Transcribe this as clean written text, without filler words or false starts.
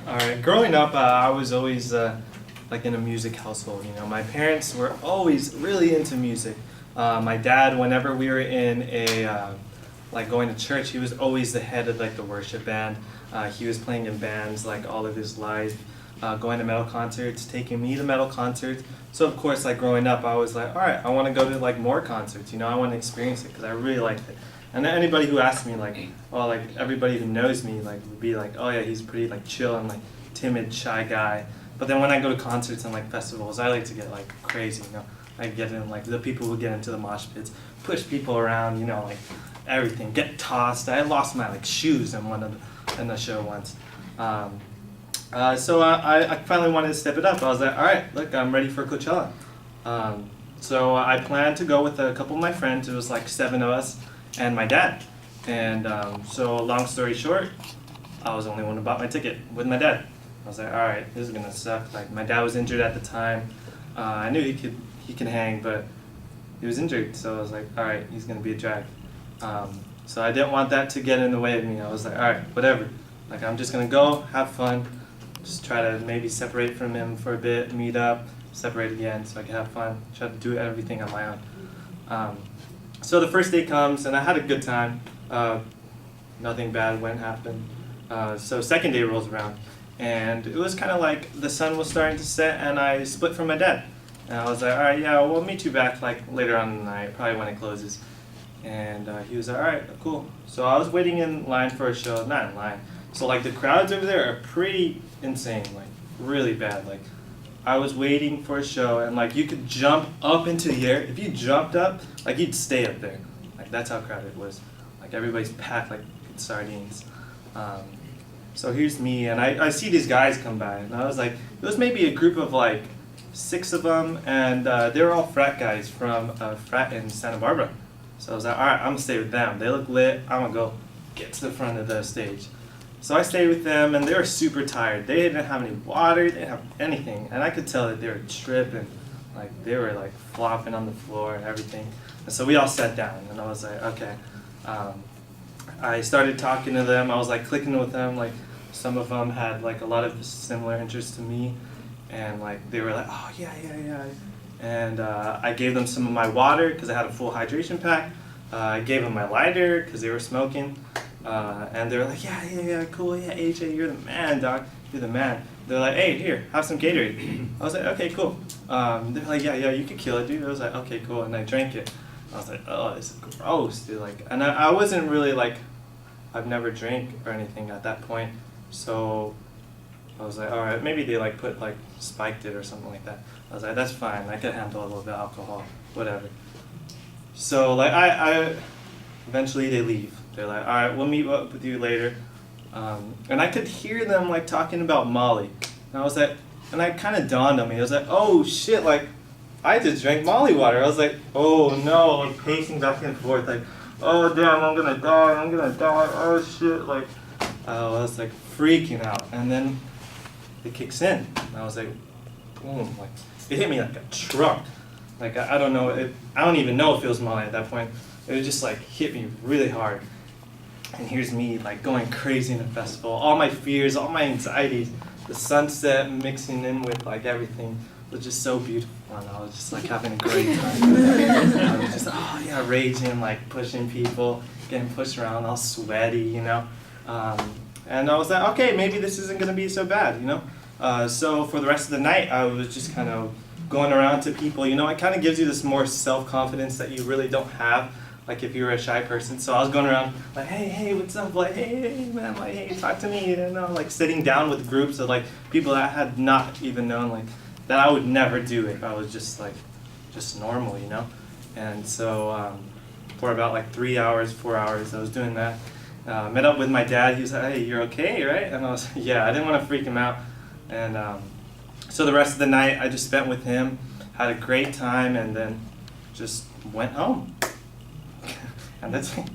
All right. Growing up, I was always like in a music household. You know, my parents were always really into music. My dad, whenever we were in a like going to church, he was always the head of like the worship band. He was playing in bands like all of his life, going to metal concerts, taking me to metal concerts. So of course, like growing up, I was like, all right, I want to go to like more concerts. You know, I want to experience it because I really liked it. And then anybody who asked me, like, well, like everybody who knows me, like, would be like, oh yeah, he's pretty like chill and like timid, shy guy. But then when I go to concerts and like festivals, I like to get like crazy. You know, I get in like the people who get into the mosh pits, push people around. You know, like everything, get tossed. I lost my like shoes in in the show once. So I finally wanted to step it up. I was like, all right, look, I'm ready for Coachella. So I planned to go with a couple of my friends. It was like 7 of us and my dad. And so long story short, I was the only one who bought my ticket with my dad. I was like, all right, this is gonna suck. Like my dad was injured at the time. I knew he could hang, but he was injured. So I was like, all right, he's gonna be a drag. So I didn't want that to get in the way of me. I was like, all right, whatever. Like I'm just gonna go, have fun, just try to maybe separate from him for a bit, meet up, separate again, so I can have fun. Try to do everything on my own. So the first day comes, and I had a good time. Nothing bad went happen. So second day rolls around, and it was kind of like the sun was starting to set, and I split from my dad. And I was like, all right, yeah, we'll meet you back like later on in the night, probably when it closes. And he was like, all right, cool. So I was waiting in line for a show, not in line. So like the crowds over there are pretty insane, like really bad. Like I was waiting for a show, and like you could jump up into the air. If you jumped up, like you'd stay up there. Like that's how crowded it was. Like everybody's packed like sardines. So here's me, and I see these guys come by, and I was like, it was maybe a group of like 6 of them, and they were all frat guys from a frat in Santa Barbara. So I was like, all right, I'm gonna stay with them. They look lit. I'm gonna go get to the front of the stage. So I stayed with them, and they were super tired. They didn't have any water, they didn't have anything, and I could tell that they were tripping. Like they were like flopping on the floor and everything. And so we all sat down, and I was like, okay. I started talking to them. I was like clicking with them. Like some of them had like a lot of similar interests to me, and like they were like, oh yeah. And I gave them some of my water because I had a full hydration pack. I gave them my lighter because they were smoking. And they were like, yeah, cool, yeah, AJ, you're the man, dog, you're the man. They're like, hey, here, have some Gatorade. I was like, okay, cool. They're like, yeah, you could kill it, dude. I was like, okay, cool, and I drank it. I was like, oh, this is gross, dude. Like, and I wasn't really like, I've never drank or anything at that point, so I was like, all right, maybe they like spiked it or something like that. I was like, that's fine, I could handle a little bit of alcohol, whatever. So like I eventually they leave. They're like, all right, we'll meet up with you later. And I could hear them like talking about Molly. And I was like, and I kind of dawned on me. I was like, oh shit, like I just drank Molly water. I was like, oh no, like pacing back and forth, like, oh damn, I'm gonna die, oh shit, like, I was like freaking out. And then it kicks in. And I was like, boom, like it hit me like a truck. Like I don't know, I don't even know if it was Molly at that point. It just like hit me really hard. And here's me like going crazy in the festival. All my fears, all my anxieties, the sunset mixing in with like everything was just so beautiful. And I was just like having a great time. I was just, oh yeah, raging, like pushing people, getting pushed around, all sweaty, you know. And I was like, okay, maybe this isn't gonna be so bad, you know. So for the rest of the night, I was just kind of going around to people, you know. It kind of gives you this more self-confidence that you really don't have. Like if you were a shy person. So I was going around like, hey, what's up? Like, hey, man, like, hey, talk to me. You know, like sitting down with groups of like people that I had not even known, like that I would never do if I was just normal, you know. And so for about like 3 hours, 4 hours, I was doing that. Met up with my dad. He was like, hey, you're okay, right? And I was like, yeah, I didn't want to freak him out. And so the rest of the night I just spent with him, had a great time, and then just went home. And that's it.